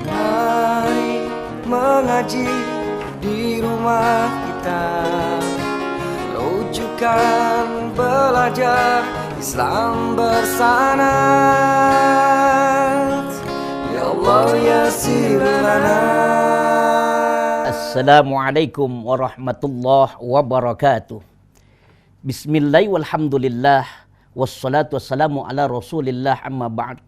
Mari mengaji di rumah kita, rujukan belajar Islam bersanad. Ya Allah yassir lana. Assalamualaikum warahmatullahi wabarakatuh. Bismillah walhamdulillah wassalatu wassalamu ala rasulillah amma ba'd.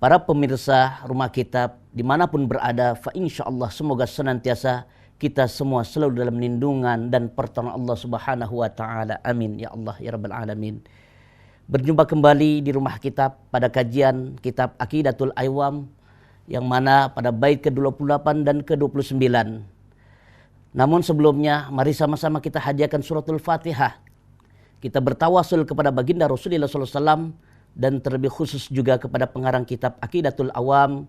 Para pemirsa Rumah Kitab dimanapun berada, fa insyaallah semoga senantiasa kita semua selalu dalam lindungan dan pertolongan Allah Subhanahu wa taala. Amin ya Allah ya rabbal alamin. Berjumpa kembali di Rumah Kitab pada kajian kitab Aqidatul Awam yang mana pada bait ke-28 dan ke-29. Namun sebelumnya mari sama-sama kita hadiahkan suratul Fatihah. Kita bertawasul kepada baginda Rasulullah SAW dan terlebih khusus juga kepada pengarang kitab Aqidatul Awam,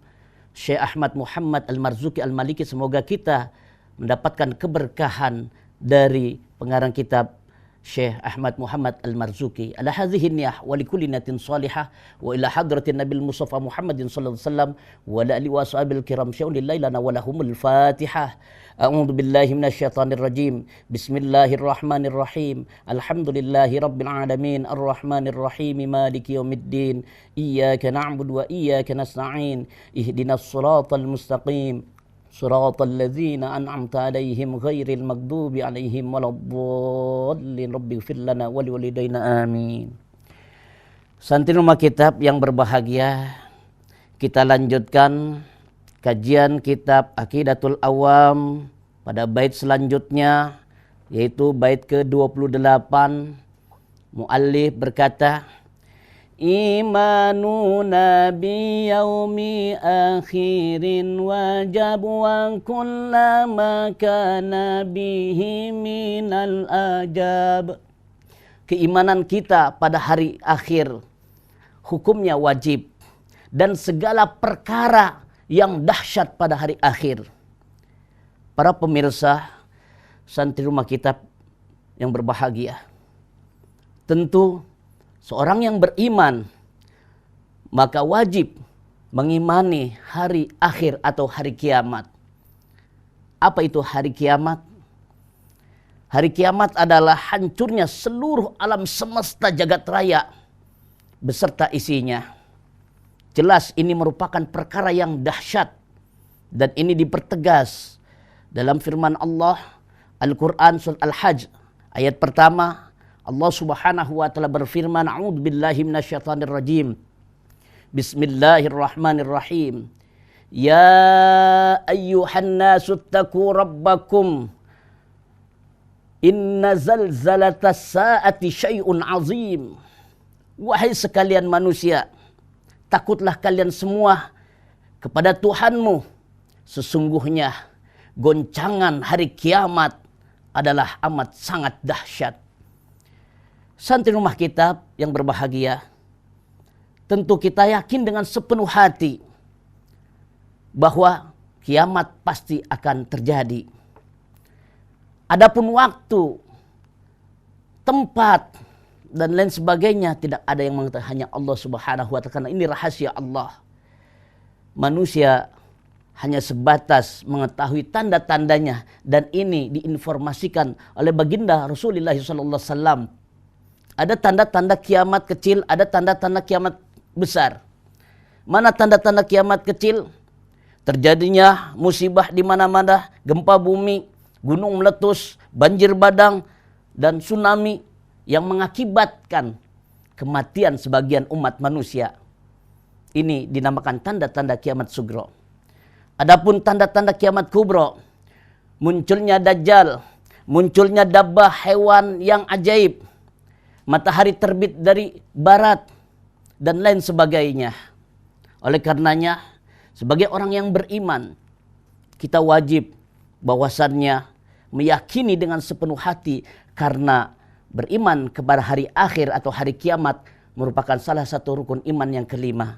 Syekh Ahmad Muhammad Al-Marzuki Al-Maliki. Semoga kita mendapatkan keberkahan dari pengarang kitab Syekh Ahmad Muhammad Al-Marzuki. Ala hadhihi niyah wa likulli niyatin salihah wa ila hadratin Nabil Mustafa Muhammadin sallallahu alaihi wasallam wa la alihi wa ashabil kiram syai'un lillahi lana wa lahumul Fatihah. A'udzu billahi minasyaitonir rajim. Bismillahirrahmanirrahim. Alhamdulillahi rabbil alamin arrahmanir rahim maliki yaumiddin. Iyyaka na'budu wa iyyaka nasta'in. Ihdinas siratal mustaqim. Siratal ladzina an'amta 'alaihim ghairil maghdubi 'alaihim waladdallin. Rabbighfir lana wa liwalidayna amin. Santri Rumah Kitab yang berbahagia, kita lanjutkan kajian kitab Aqidatul Awam pada bait selanjutnya, yaitu bait ke-28. Muallif berkata, Imanuna biyaumi akhirin wajib wa kullama kana bihi minal ajab. Keimanan kita pada hari akhir hukumnya wajib, dan segala perkara yang dahsyat pada hari akhir. Para pemirsa santri Rumah Kitab yang berbahagia, tentu seorang yang beriman maka wajib mengimani hari akhir atau hari kiamat. Apa itu hari kiamat? Hari kiamat adalah hancurnya seluruh alam semesta jagat raya beserta isinya. Jelas ini merupakan perkara yang dahsyat, dan ini dipertegas dalam firman Allah Al-Quran Surat Al-Hajj ayat pertama. Allah Subhanahu wa taala berfirman, A'udzu billahi minasyaitonir rajim. Bismillahirrahmanirrahim. Ya ayyuhan nasu taqu rabbakum. Inna zalzalatas saati syai'un azim. Wahai sekalian manusia, takutlah kalian semua kepada Tuhanmu. Sesungguhnya goncangan hari kiamat adalah amat sangat dahsyat. Santri Rumah Kitab yang berbahagia, tentu kita yakin dengan sepenuh hati bahwa kiamat pasti akan terjadi. Adapun waktu, tempat, dan lain sebagainya tidak ada yang mengetahui, hanya Allah Subhanahu wa taala, karena ini rahasia Allah. Manusia hanya sebatas mengetahui tanda-tandanya, dan ini diinformasikan oleh baginda Rasulullah SAW. Ada tanda-tanda kiamat kecil, ada tanda-tanda kiamat besar. Mana tanda-tanda kiamat kecil? Terjadinya musibah di mana-mana, gempa bumi, gunung meletus, banjir bandang, dan tsunami yang mengakibatkan kematian sebagian umat manusia. Ini dinamakan tanda-tanda kiamat sugro. Adapun tanda-tanda kiamat kubro, munculnya dajjal, munculnya dabbah hewan yang ajaib, matahari terbit dari barat, dan lain sebagainya. Oleh karenanya, sebagai orang yang beriman, kita wajib bahwasannya meyakini dengan sepenuh hati, karena beriman kepada hari akhir atau hari kiamat merupakan salah satu rukun iman yang kelima.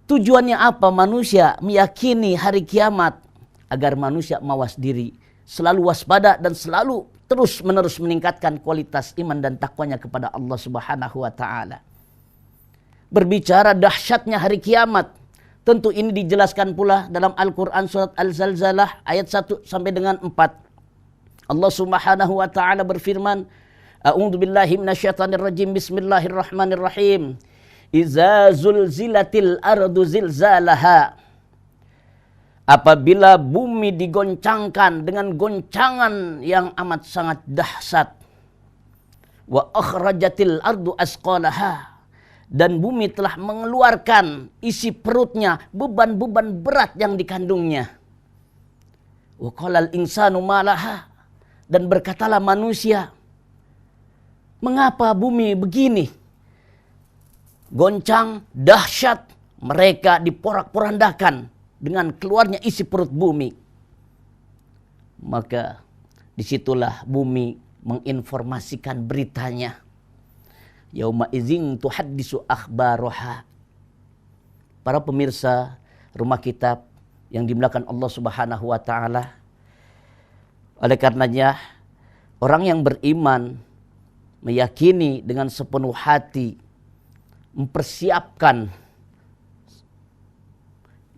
Tujuannya apa manusia meyakini hari kiamat? Agar manusia mawas diri, selalu waspada, dan selalu terus-menerus meningkatkan kualitas iman dan takwanya kepada Allah Subhanahu wa taala. Berbicara dahsyatnya hari kiamat, Tentu ini dijelaskan pula dalam Al-Quran surat Al-Zalzalah ayat 1 sampai dengan 4. Allah Subhanahu wa taala berfirman, A'udzubillahi minasyaitonirrajim. Bismillahirrahmanirrahim. Iza zulzilatil ardu zilzalaha. Apabila bumi digoncangkan dengan goncangan yang amat sangat dahsyat. Wa akhrajatil ardu asqalaha. Dan bumi telah mengeluarkan isi perutnya, beban-beban berat yang dikandungnya. Wa qalal insanu malaha. Dan berkatalah manusia, mengapa bumi begini? Goncang, dahsyat, mereka diporak-porandakan dengan keluarnya isi perut bumi. Maka disitulah bumi menginformasikan beritanya. Yauma idzin tuhaddisu akhbaroha. Para pemirsa Rumah Kitab yang dimuliakan Allah Subhanahu wa taala, oleh karenanya orang yang beriman meyakini dengan sepenuh hati, mempersiapkan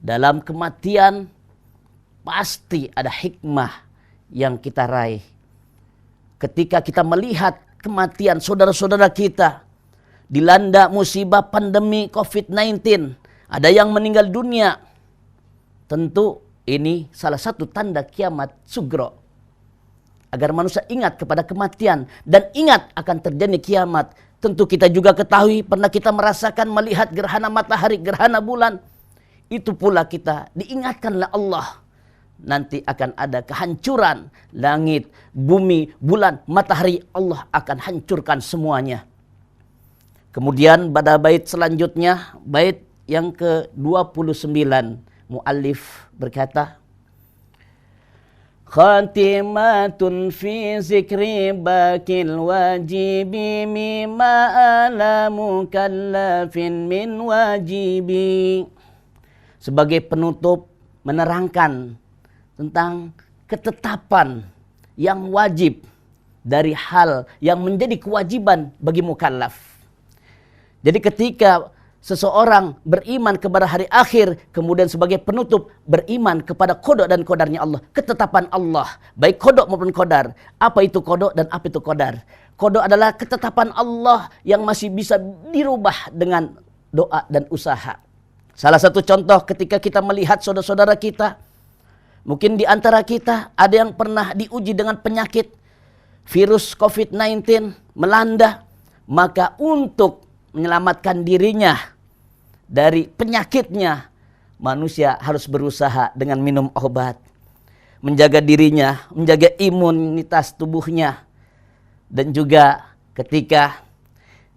dalam kematian pasti ada hikmah yang kita raih. Ketika kita melihat kematian saudara-saudara kita dilanda musibah pandemi COVID-19, ada yang meninggal dunia, tentu ini salah satu tanda kiamat sugro. Agar manusia ingat kepada kematian dan ingat akan terjadi kiamat. Tentu kita juga ketahui, pernah kita merasakan melihat gerhana matahari, gerhana bulan. Itu pula kita diingatkan oleh Allah. Nanti akan ada kehancuran langit, bumi, bulan, matahari. Allah akan hancurkan semuanya. Kemudian pada bait selanjutnya, bait yang ke-29, muallif berkata, Khatimatun fi zikri bakil wajibi mimma ala mukallafin min wajibi. Sebagai penutup menerangkan tentang ketetapan yang wajib dari hal yang menjadi kewajiban bagi mukallaf. Jadi ketika seseorang beriman kepada hari akhir, kemudian sebagai penutup beriman kepada kodok dan kodarnya Allah, ketetapan Allah, baik kodok maupun kodar. Apa itu kodok dan apa itu kodar? Kodok adalah ketetapan Allah yang masih bisa dirubah dengan doa dan usaha. Salah satu contoh ketika kita melihat saudara-saudara kita, mungkin di antara kita ada yang pernah diuji dengan penyakit virus COVID-19 melanda, maka untuk menyelamatkan dirinya dari penyakitnya, manusia harus berusaha dengan minum obat, menjaga dirinya, menjaga imunitas tubuhnya. Dan juga ketika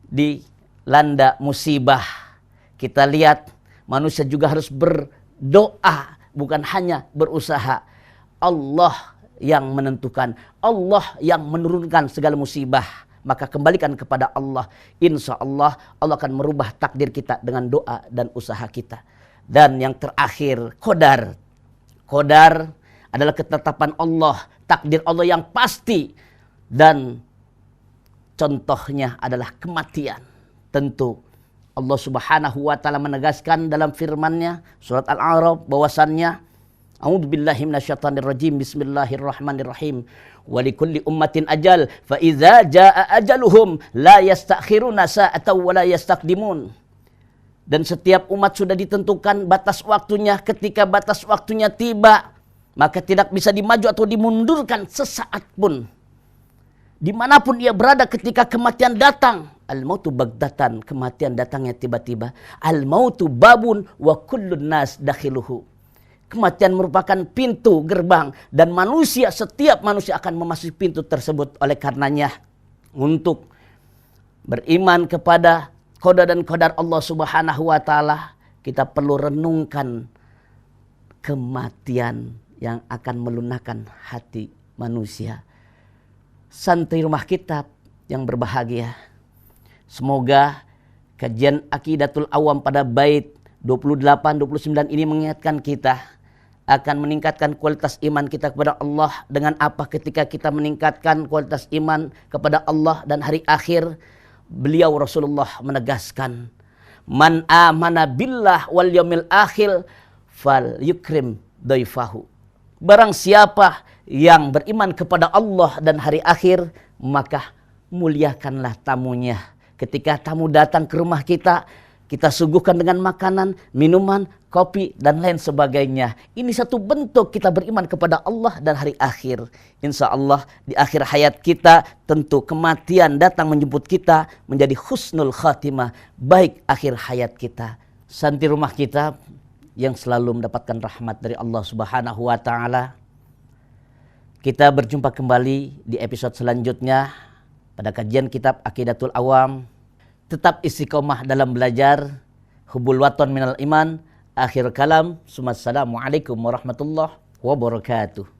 dilanda musibah, kita lihat manusia juga harus berdoa, bukan hanya berusaha. Allah yang menentukan, Allah yang menurunkan segala musibah. Maka kembalikan kepada Allah. Insya Allah, Allah akan merubah takdir kita dengan doa dan usaha kita. Dan yang terakhir, kodar. Kodar adalah ketetapan Allah, takdir Allah yang pasti. Dan contohnya adalah kematian. Tentu Allah Subhanahu wa taala menegaskan dalam firman-Nya surat Al-A'raf bahwasannya, A'udzubillahi minasyaitonirrajim. Bismillahirrahmanirrahim. Walikulli ummatin ajal fa idza jaa ajaluhum la yastakhiruna sa'atan wa la yastaqdimun. Dan setiap umat sudah ditentukan batas waktunya. Ketika batas waktunya tiba, maka tidak bisa dimaju atau dimundurkan sesaat pun. Dimanapun ia berada ketika kematian datang, al-mautu bagdatan, kematian datangnya tiba-tiba. Al-mautu babun wa kullun nas dakhiluhu. Kematian merupakan pintu gerbang dan manusia, setiap manusia akan memasuki pintu tersebut. Oleh karenanya, untuk beriman kepada qada dan qadar Allah Subhanahu wa taala, kita perlu renungkan kematian yang akan melunakkan hati manusia. Santri Rumah Kitab yang berbahagia, semoga kajian Aqidatul Awam pada bait 28-29 ini mengingatkan kita akan meningkatkan kualitas iman kita kepada Allah. Dengan apa? Ketika kita meningkatkan kualitas iman kepada Allah dan hari akhir, beliau Rasulullah menegaskan Man amana billah wal yaumil akhir fal yukrim daifahu. Barang siapa yang beriman kepada Allah dan hari akhir, maka muliakanlah tamunya. Ketika tamu datang ke rumah kita, kita suguhkan dengan makanan, minuman, kopi, dan lain sebagainya. Ini satu bentuk kita beriman kepada Allah dan hari akhir. Insya Allah di akhir hayat kita, tentu kematian datang menjemput kita menjadi husnul khatimah, baik akhir hayat kita. Santi rumah kita yang selalu mendapatkan rahmat dari Allah Subhanahu wa Ta'ala. Kita berjumpa kembali di episode selanjutnya pada kajian kitab Aqidatul Awam. Tetap istiqomah dalam belajar. Hubul waton minal iman. Akhir kalam. Assalamualaikum warahmatullahi wabarakatuh.